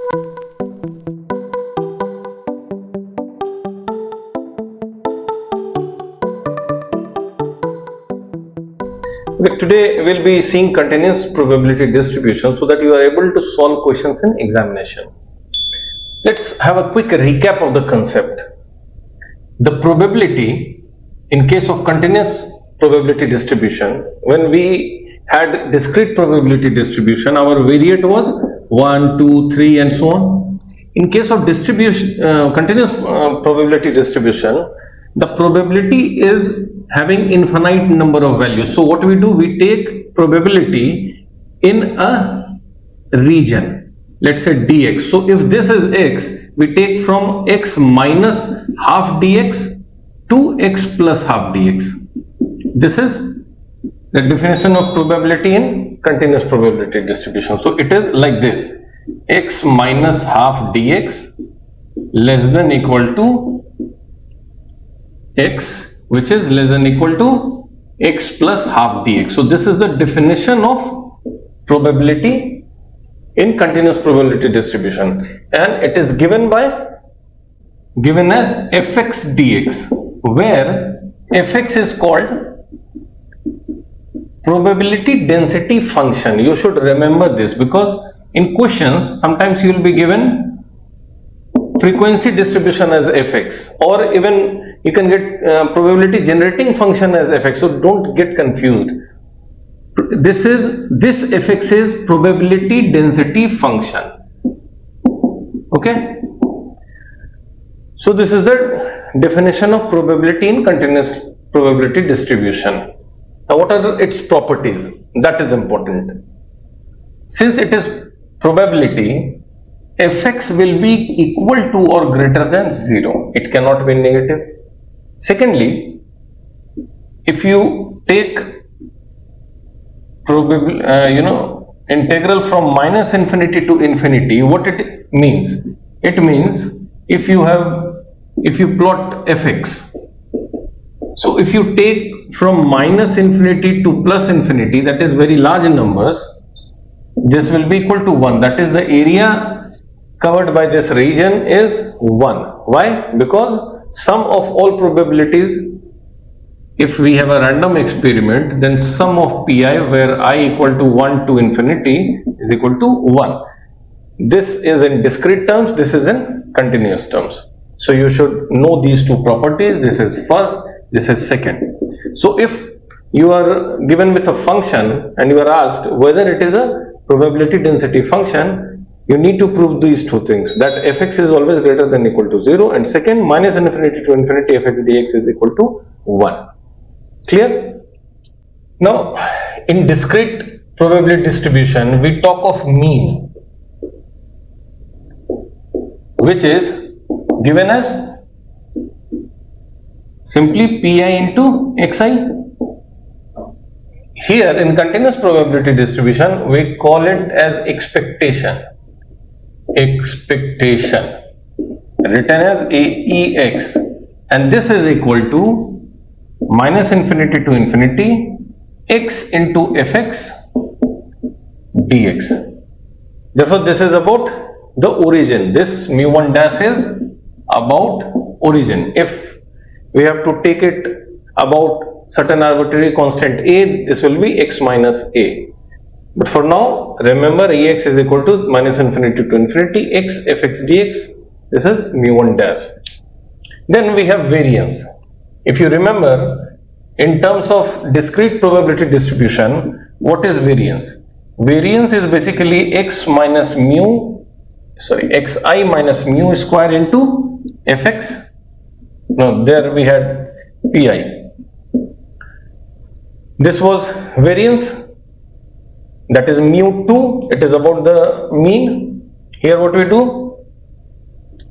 Okay, today we'll be seeing continuous probability distribution so that you are able to solve questions in examination. Let's have a quick recap of the concept. The probability in case of continuous probability distribution, when we had discrete probability distribution, our variate was 1, 2, 3 and so on. In case of distribution, continuous probability distribution, the probability is having infinite number of values. So what we do, we take probability in a region, let's say dx. So if this is x, we take from x minus half dx to x plus half dx. This is the definition of probability in continuous probability distribution. So it is like this: x minus half dx less than equal to x, which is less than equal to x plus half dx. So this is the definition of probability in continuous probability distribution, and it is given as fx dx, where fx is called probability density function. You should remember this, because in questions sometimes you will be given frequency distribution as fx, or even you can get probability generating function as fx. So don't get confused. This fx is probability density function. Okay, so this is the definition of probability in continuous probability distribution. Now what are its properties? That is important. Since it is probability, fx will be equal to or greater than 0. It cannot be negative. Secondly, if you take integral from minus infinity to infinity, what it means? It means if you plot fx, so if you take from minus infinity to plus infinity, that is very large numbers, this will be equal to 1. That is, the area covered by this region is 1. Why? Because sum of all probabilities, if we have a random experiment, then sum of pi, where I equal to 1 to infinity, is equal to 1. This is in discrete terms, this is in continuous terms. So you should know these two properties. This is first, this is second. So if you are given with a function and you are asked whether it is a probability density function, you need to prove these two things, that fx is always greater than equal to 0, and second, minus infinity to infinity fx dx is equal to 1. Clear? Now, in discrete probability distribution, we talk of mean, which is given as simply pi into xi. Here in continuous probability distribution, we call it as expectation, written as aex, and this is equal to minus infinity to infinity x into fx dx. Therefore, this is about the origin. This mu1 dash is about origin. If we have to take it about certain arbitrary constant a, this will be x minus a. But for now, remember, ex is equal to minus infinity to infinity x fx dx. This is mu1 dash. Then we have variance. If you remember, in terms of discrete probability distribution, what is variance? Variance is basically xi minus mu square into fx. No, there we had pi. This was variance, that is mu2, it is about the mean. Here what we do?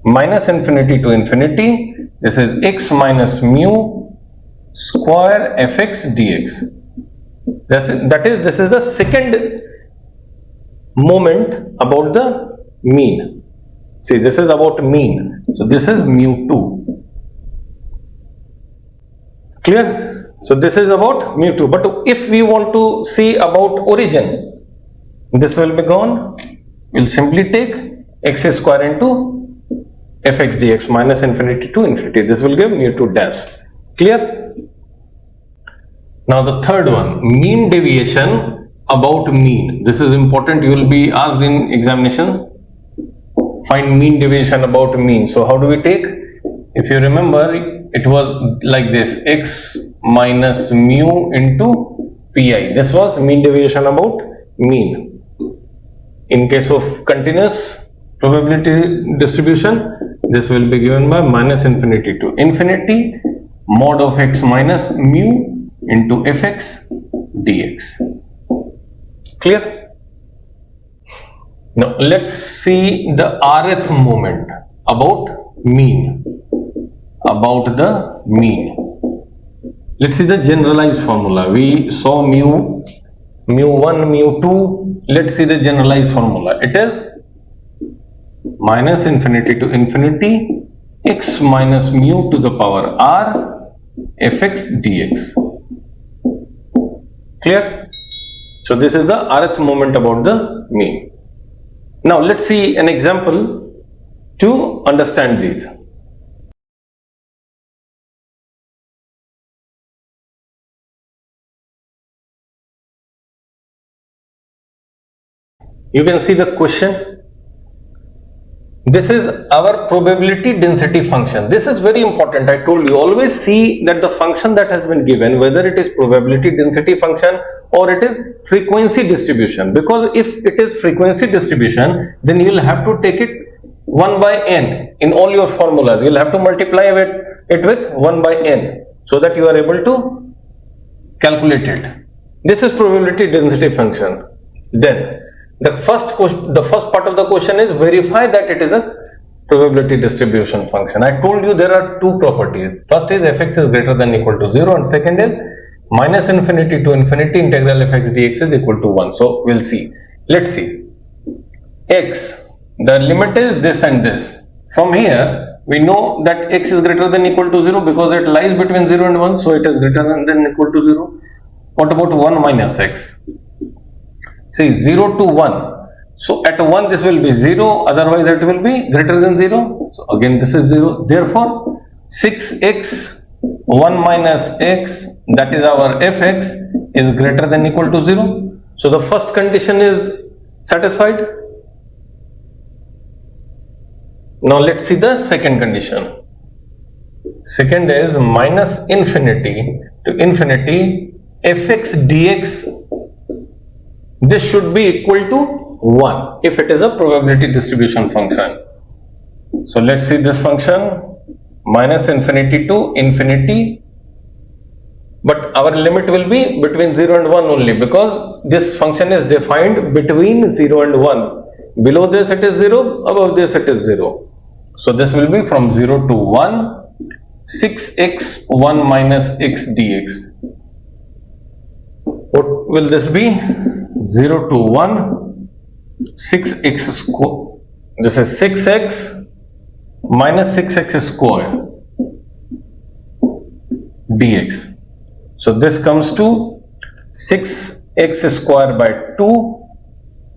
Minus infinity to infinity, this is x minus mu square fx dx. This is the second moment about the mean. See, this is about mean, so this is mu2. Clear? So this is about mu2. But if we want to see about origin, this will be gone. We'll simply take x square into fx dx minus infinity to infinity. This will give mu 2 dash. Clear? Now the third one, mean deviation about mean. This is important. You will be asked in examination. Find mean deviation about mean. So how do we take? If you remember, it was like this, x minus mu into pi. This was mean deviation about mean. In case of continuous probability distribution, this will be given by minus infinity to infinity mod of x minus mu into fx dx. Clear? Now let's see the rth moment about mean. About the mean. Let's see the generalized formula. We saw mu 1, mu 2. Let's see the generalized formula. It is minus infinity to infinity x minus mu to the power r fx dx. Clear? So this is the rth moment about the mean. Now let's see an example to understand these. You can see the question. This is our probability density function. This is very important. I told you, always see that the function that has been given, whether it is probability density function or it is frequency distribution. Because if it is frequency distribution, then you will have to take it 1 by n in all your formulas. You will have to multiply it with 1 by n so that you are able to calculate it. This is probability density function. Then the first part of the question is verify that it is a probability distribution function. I told you there are two properties. First is fx is greater than or equal to 0, and second is minus infinity to infinity integral fx dx is equal to 1. So we'll see. Let's see. X, the limit is this and this. From here we know that x is greater than or equal to 0 because it lies between 0 and 1, so it is greater than or equal to 0. What about 1 minus x? See, 0 to 1. So at 1 this will be 0, otherwise it will be greater than 0. So again this is 0. Therefore 6x 1 minus x, that is our fx, is greater than or equal to 0. So the first condition is satisfied. Now let's see the second condition. Second is minus infinity to infinity fx dx. This should be equal to 1 if it is a probability distribution function. So let's see this function, minus infinity to infinity, but our limit will be between 0 and 1 only, because this function is defined between 0 and 1. Below this it is 0, above this it is 0. So this will be from 0 to 1, 6x 1 minus x dx. What will this be? 0 to 1, 6x square. This is 6x minus 6x square dx. So this comes to 6x square by 2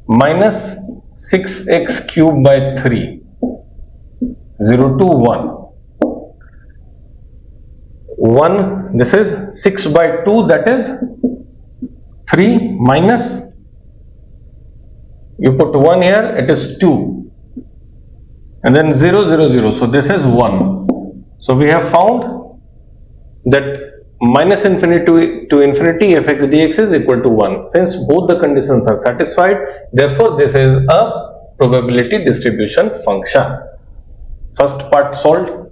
minus 6x cube by 3. 0 to 1. 1, this is 6 by 2, that is 3 minus, you put 1 here, it is 2, and then 0, 0, 0, so this is 1. So we have found that minus infinity to infinity fx dx is equal to 1. Since both the conditions are satisfied, therefore this is a probability distribution function. First part solved.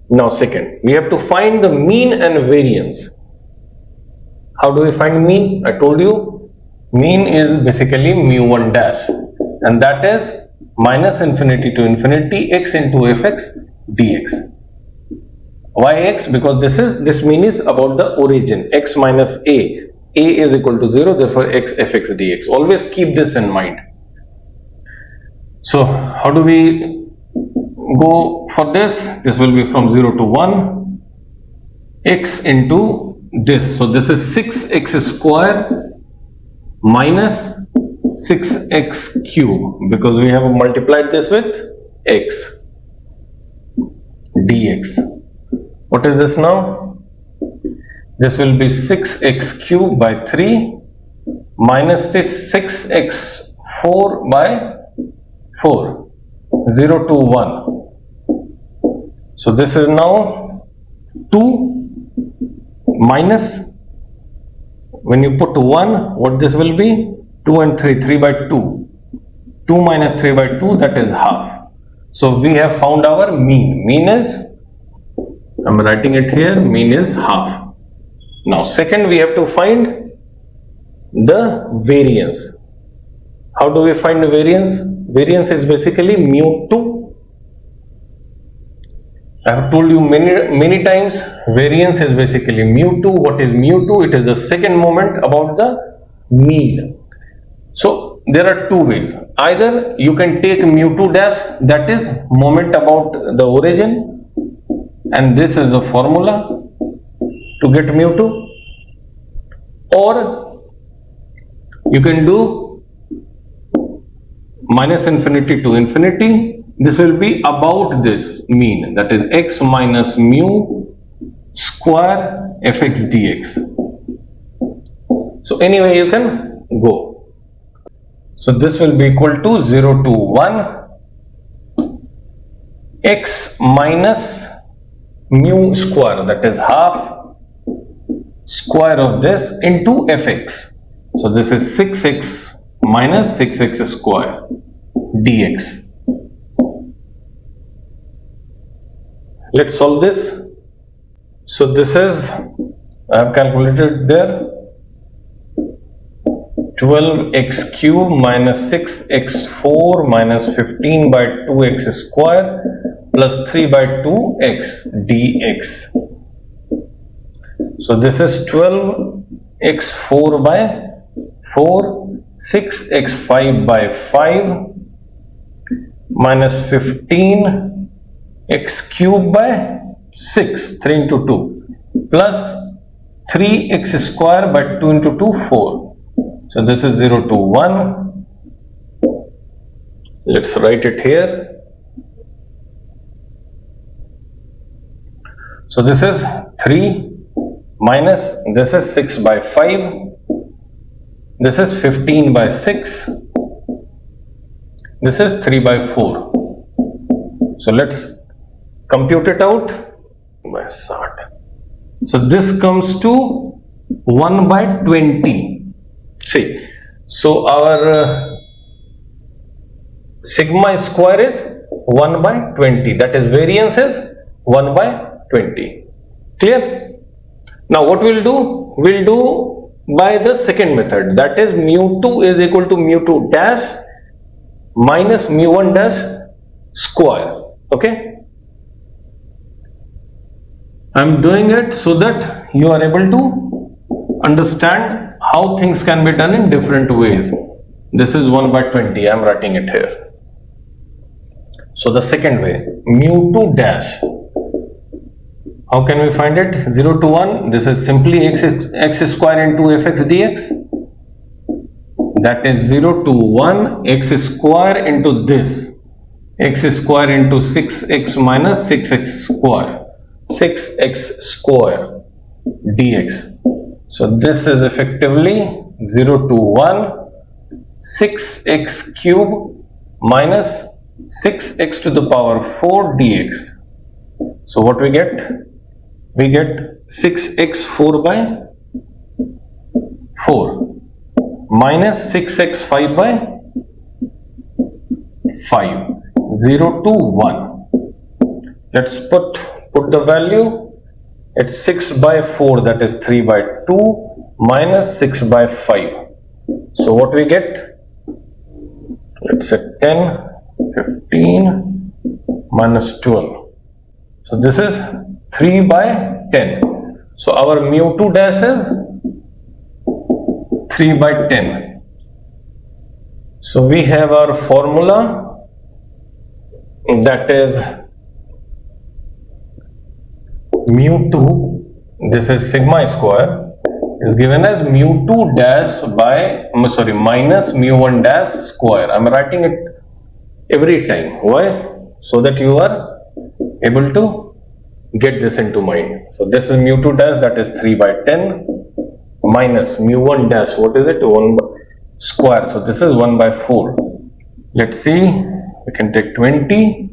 Now second, we have to find the mean and variance. How do we find mean? I told you, mean is basically mu 1 dash, and that is minus infinity to infinity x into fx dx. Why x? Because this mean is about the origin, x minus a is equal to 0, therefore x fx dx. Always keep this in mind. So how do we go for this? This will be from 0 to 1, x into this. So this is 6x square minus 6x cube, because we have multiplied this with x, dx. What is this now? This will be 6x cube by 3 minus this 6x4 by 4, 0 to 1. So this is now 2 minus, when you put 1, what this will be? 2 and 3, 3 by 2. 2 minus 3 by 2, that is half. So we have found our mean. Mean is, I am writing it here, mean is half. Now second, we have to find the variance. How do we find the variance? Variance is basically mu2. I have told you many times, variance is basically mu2. What is mu2? It is the second moment about the mean. So there are two ways. Either you can take mu2 dash, that is moment about the origin, and this is the formula to get mu2, or you can do minus infinity to infinity. This will be about this mean, that is x minus mu square fx dx. So anyway you can go. So this will be equal to 0 to 1 x minus mu square, that is half square of this into fx. So this is 6x minus 6x square dx. Let's solve this. So this is, I have calculated there, 12x cube minus 6x4 minus 15 by 2x square plus 3 by 2x dx. So this is 12x4 by 4, 6x5 by 5 minus 15x cube by 6, 3 into 2, plus 3x square by 2 into 2, 4. So this is 0 to 1. Let's write it here. So this is 3 minus, this is 6 by 5, this is 15 by 6, this is 3 by 4. So let's compute it out. So this comes to 1 by 20. See, so our sigma square is 1 by 20, that is variance is 1 by 20. Clear? Now what we'll do? We'll do by the second method, that is mu2 is equal to mu2 dash minus mu1 dash square. Okay? I'm doing it so that you are able to understand how things can be done in different ways. This is 1 by 20, I am writing it here. So the second way, mu2 dash. How can we find it? 0 to 1, this is simply x square into fx dx. That is 0 to 1 x square into this, x square into 6x minus 6x square, 6x square dx. So this is effectively 0 to 1 6x cube minus 6x to the power 4 dx. So what we get? We get 6x4 by 4 minus 6x5 by 5, 0 to 1. Let's put the value. It's 6 by 4, that is 3 by 2 minus 6 by 5. So what we get? Let's say 10, 15 minus 12. So this is 3 by 10. So our mu2 dash is 3 by 10. So we have our formula, that is mu2, this is sigma square, is given as mu2 dash by, minus mu1 dash square. I am writing it every time. Why? So that you are able to get this into mind. So this is mu2 dash, that is 3 by 10, minus mu1 dash, what is it? 1 square. So this is 1 by 4. Let's see, we can take 20.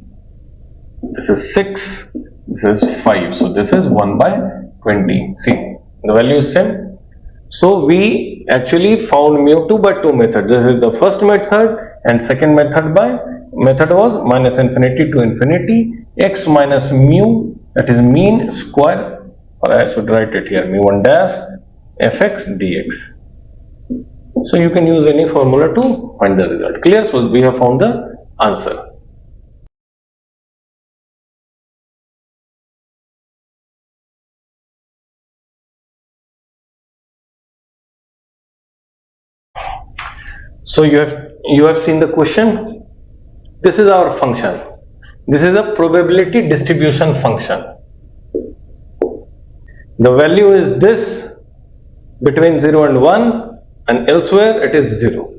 This is 6. This is 5. So this is 1 by 20. See, the value is same. So we actually found mu2 by two methods. This is the first method, and second method was minus infinity to infinity, x minus mu, that is mean, square, or I should write it here, mu1 dash fx dx. So you can use any formula to find the result. Clear? So we have found the answer. So you have seen the question. This is our function. This is a probability distribution function. The value is this between 0 and 1, and elsewhere it is 0.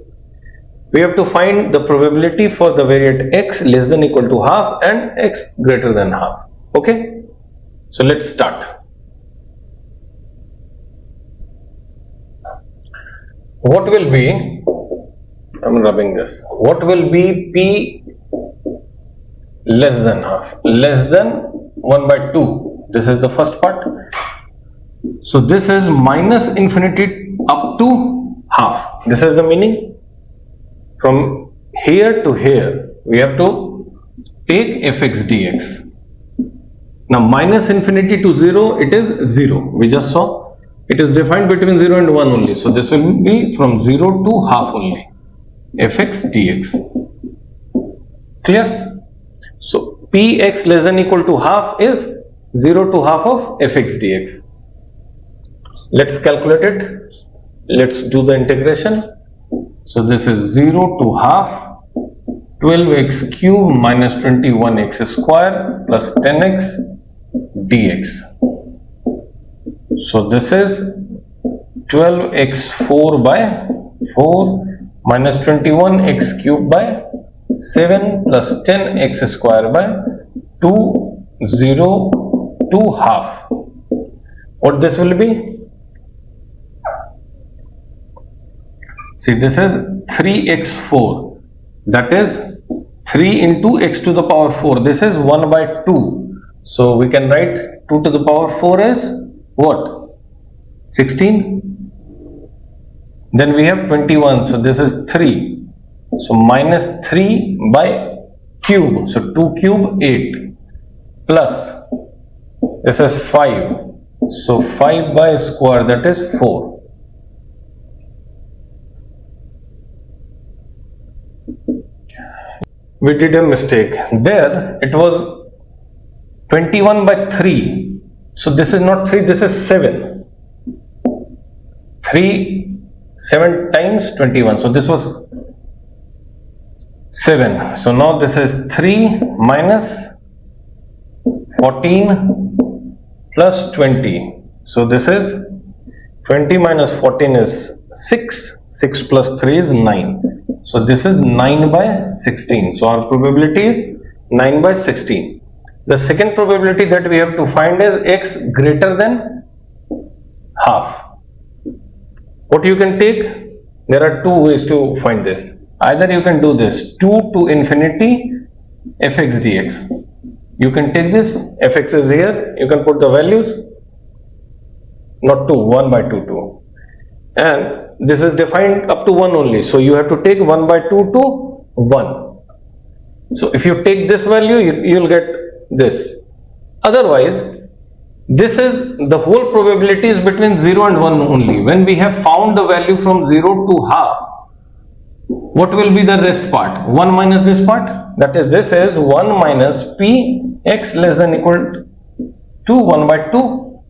We have to find the probability for the variate x less than equal to half and x greater than half. Okay? So let's start. What will be, I'm rubbing this, what will be p less than half? Less than 1 by 2. This is the first part. So this is minus infinity up to half. This is the meaning. From here to here, we have to take fx dx. Now minus infinity to 0, it is 0. We just saw. It is defined between 0 and 1 only. So this will be from 0 to half only. Fx dx. Clear? So px less than equal to half is 0 to half of fx dx. Let's calculate it. Let's do the integration. So this is 0 to half 12x cube minus 21x square plus 10x dx. So this is 12x4 by 4 minus 21x cube by 7 plus 10x square by 2, 0 to half. What this will be? See, this is 3x4, that is 3 into x to the power 4. This is 1 by 2. So we can write 2 to the power 4 as what? 16. Then we have 21. So this is 3. So minus 3 by cube. So 2 cube 8 plus this is 5. So 5 by square, that is 4. We did a mistake. There it was 21 by 3. So this is not 3, this is 7. 7 times 21. So this was 7. So now this is 3 minus 14 plus 20. So this is 20 minus 14 is 6. 6 plus 3 is 9. So this is 9 by 16. So our probability is 9 by 16. The second probability that we have to find is x greater than half. What you can take? There are two ways to find this. Either you can do this 2 to infinity fx dx. You can take this, fx is here, you can put the values, not 2, 1 by 2, 2. And this is defined up to 1 only. So you have to take 1 by 2 to 1. So if you take this value, you will get this. Otherwise, this is the whole probability is between 0 and 1 only. When we have found the value from 0 to half, what will be the rest part? 1 minus this part. That is, this is 1 minus p x less than equal to 1 by 2.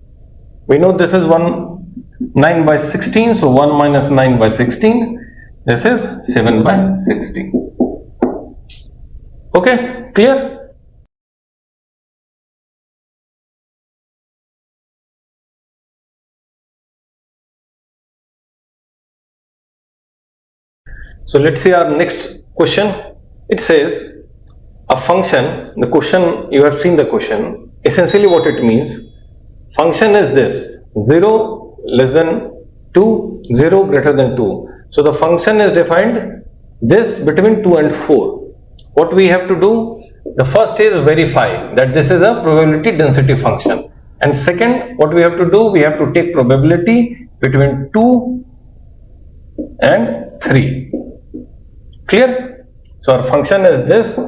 We know this is 9 by 16. So 1 minus 9 by 16. This is 7 by 16. Okay, clear? So let's see our next question. It says a function, the question, you have seen the question, essentially what it means, function is this, 0 less than 2, 0 greater than 2. So the function is defined this between 2 and 4. What we have to do? The first is verify that this is a probability density function. And second, what we have to do? We have to take probability between 2 and 3. Clear? So our function is this.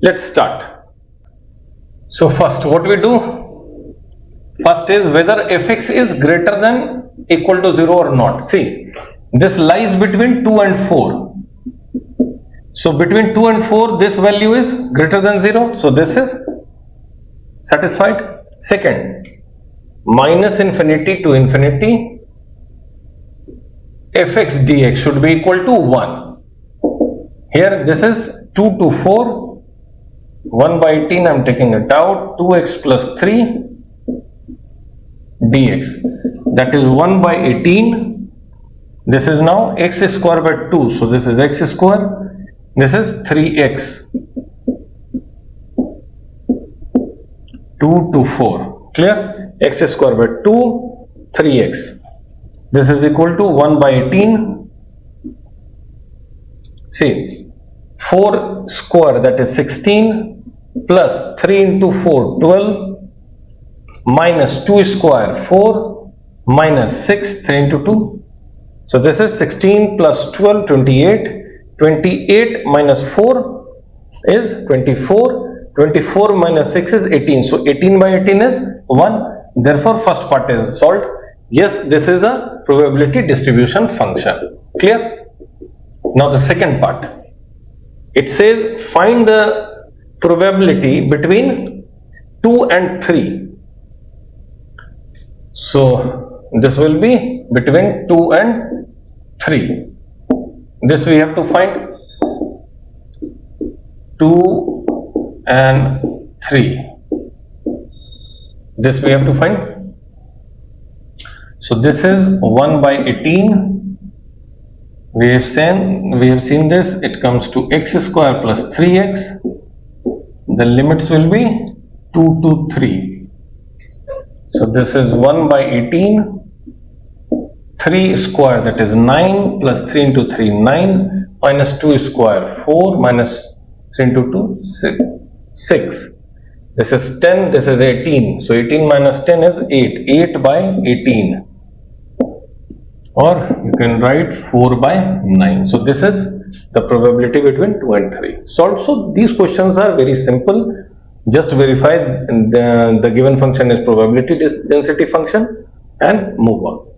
Let's start. So first, what we do? First is whether fx is greater than equal to 0 or not. See, this lies between 2 and 4. So between 2 and 4, this value is greater than 0. So this is satisfied. Second, minus infinity to infinity, fx dx should be equal to 1. Here this is 2 to 4, 1 by 18 I am taking it out, 2x plus 3 dx, that is 1 by 18. This is now x square by 2, so this is x square, this is 3x, 2 to 4, clear? X square by 2, 3x, this is equal to 1 by 18. See, 4 square, that is 16, plus 3 into 4, 12, minus 2 square, 4, minus 6, 3 into 2. So this is 16 plus 12, 28. 28 minus 4 is 24. 24 minus 6 is 18. So 18 by 18 is 1. Therefore, first part is solved. Yes, this is a probability distribution function. Clear? Now the second part. It says find the probability between 2 and 3. So this will be between 2 and 3. This we have to find 2 and 3. This we have to find. So this is 1 by 18. We have seen this. It comes to x square plus 3x. The limits will be 2 to 3. So this is 1 by 18. 3 square, that is 9, plus 3 into 3, 9, minus 2 square, 4, minus 3 into 2, 6. This is 10, this is 18. So 18 minus 10 is 8. 8 by 18. Or you can write 4 by 9. So this is the probability between 2 and 3. So also these questions are very simple. Just verify the given function is probability density function and move on.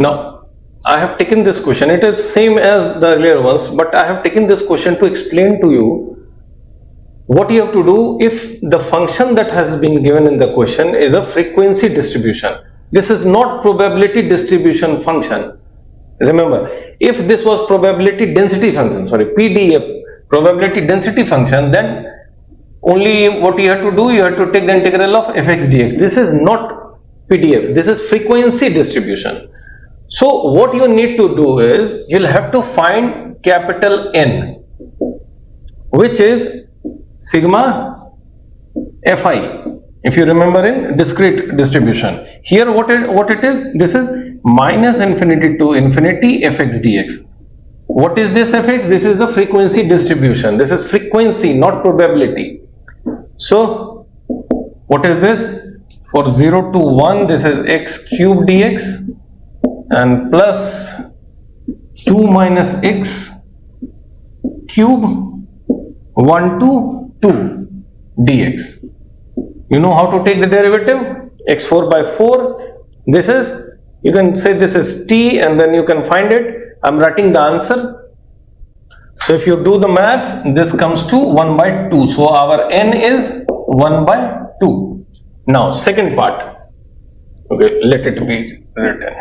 Now, I have taken this question, it is same as the earlier ones, but I have taken this question to explain to you what you have to do if the function that has been given in the question is a frequency distribution. This is not probability distribution function. Remember, if this was probability density function, PDF, probability density function, then only what you have to do, you have to take the integral of fx dx. This is not PDF, this is frequency distribution. So what you need to do is, you'll have to find capital N, which is sigma fi, if you remember in discrete distribution. Here what it is, this is minus infinity to infinity fx dx. What is this fx? This is the frequency distribution. This is frequency, not probability. So what is this? For 0 to 1, this is x cube dx, and plus 2 minus x cube 1 to 2 dx. You know how to take the derivative? x4 by 4. This is, you can say this is t, and then you can find it. I am writing the answer. So if you do the maths, this comes to 1 by 2. So our n is 1 by 2. Now second part. Okay, let it be written.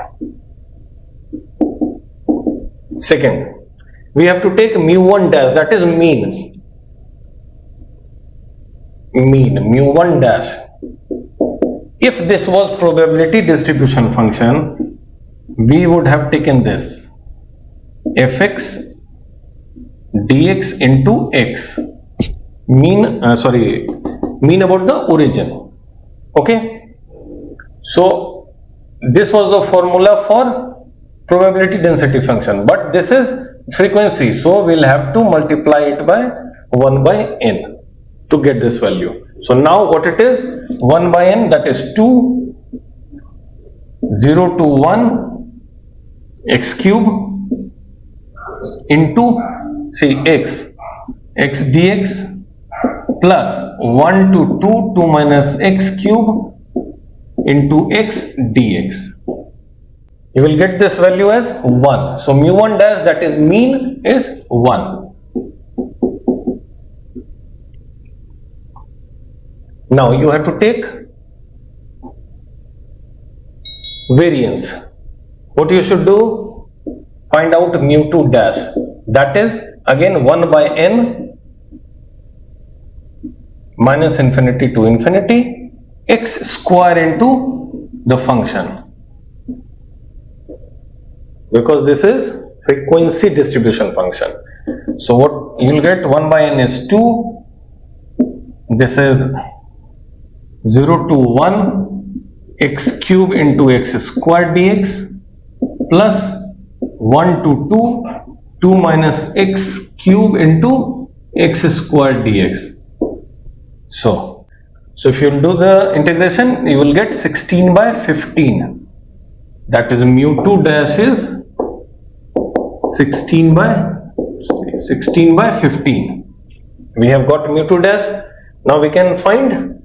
Second, we have to take mu1 dash, that is mean, mu1 dash. If this was probability distribution function, we would have taken this fx dx into x, mean about the origin. Okay, so this was the formula for probability density function, but this is frequency, so we'll have to multiply it by 1 by n to get this value. So now what it is, 1 by n, that is 2, 0 to 1 x cube into x dx plus 1 to 2 minus x cube into x dx. You will get this value as 1. So mu1 dash, that is mean, is 1. Now you have to take variance. What you should do? Find out mu2 dash, that is again 1 by n minus infinity to infinity x square into the function, because this is frequency distribution function. So what you will get, 1 by n is 2, this is 0 to 1 x cube into x square dx plus 1 to 2 minus x cube into x square dx. So if you do the integration, you will get 16 by 15, that is mu2 dash is 16 by 15. We have got mu2 dash. Now we can find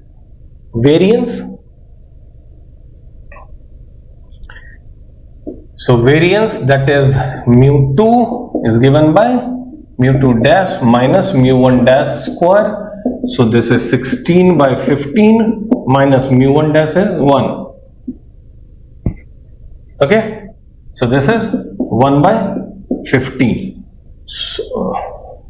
variance. So variance, that is mu2 is given by mu2 dash minus mu1 dash square. So this is 16 by 15 minus mu1 dash is 1. Okay, so this is 1 by 15. So,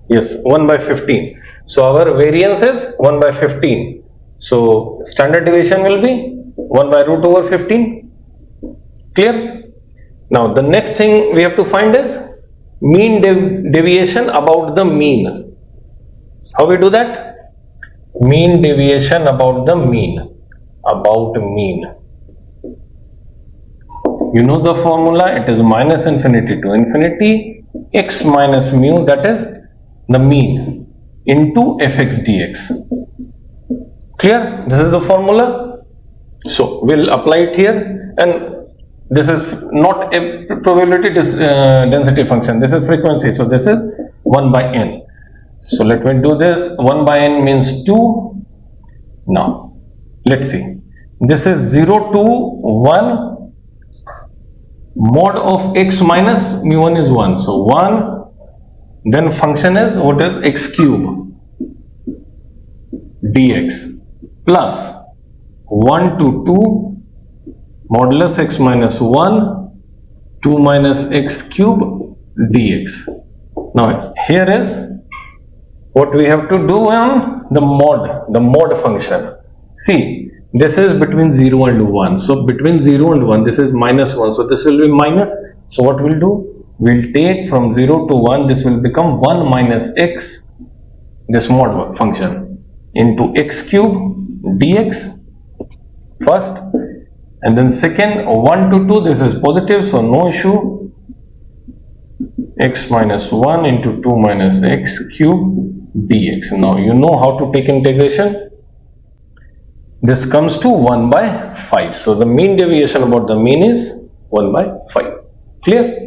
yes, 1 by 15. So our variance is 1 by 15. So standard deviation will be 1 by root over 15. Clear? Now the next thing we have to find is mean deviation about the mean. How we do that? Mean deviation about the mean. You know the formula, it is minus infinity to infinity x minus mu, that is the mean, into fx dx. Clear? This is the formula. So we'll apply it here, and this is not a probability density function, this is frequency, so this is 1 by n. So let me do this. 1 by n means 2. Now let's see, this is 0 to 1 mod of x minus mu1 is 1, so 1, then function is, what is, x cube dx plus 1 to 2 modulus x minus 1 2 minus x cube dx. Now here is what we have to do on the mod function. See, this is between 0 and 1, so between 0 and 1 this is minus 1, so this will be minus. So what we'll do, we'll take from 0 to 1, this will become 1 minus x, this mod function, into x cube dx first, and then second, 1 to 2, this is positive, so no issue, x minus 1 into 2 minus x cube dx. Now you know how to take integration. This comes to 1 by 5. So the mean deviation about the mean is 1 by 5. Clear?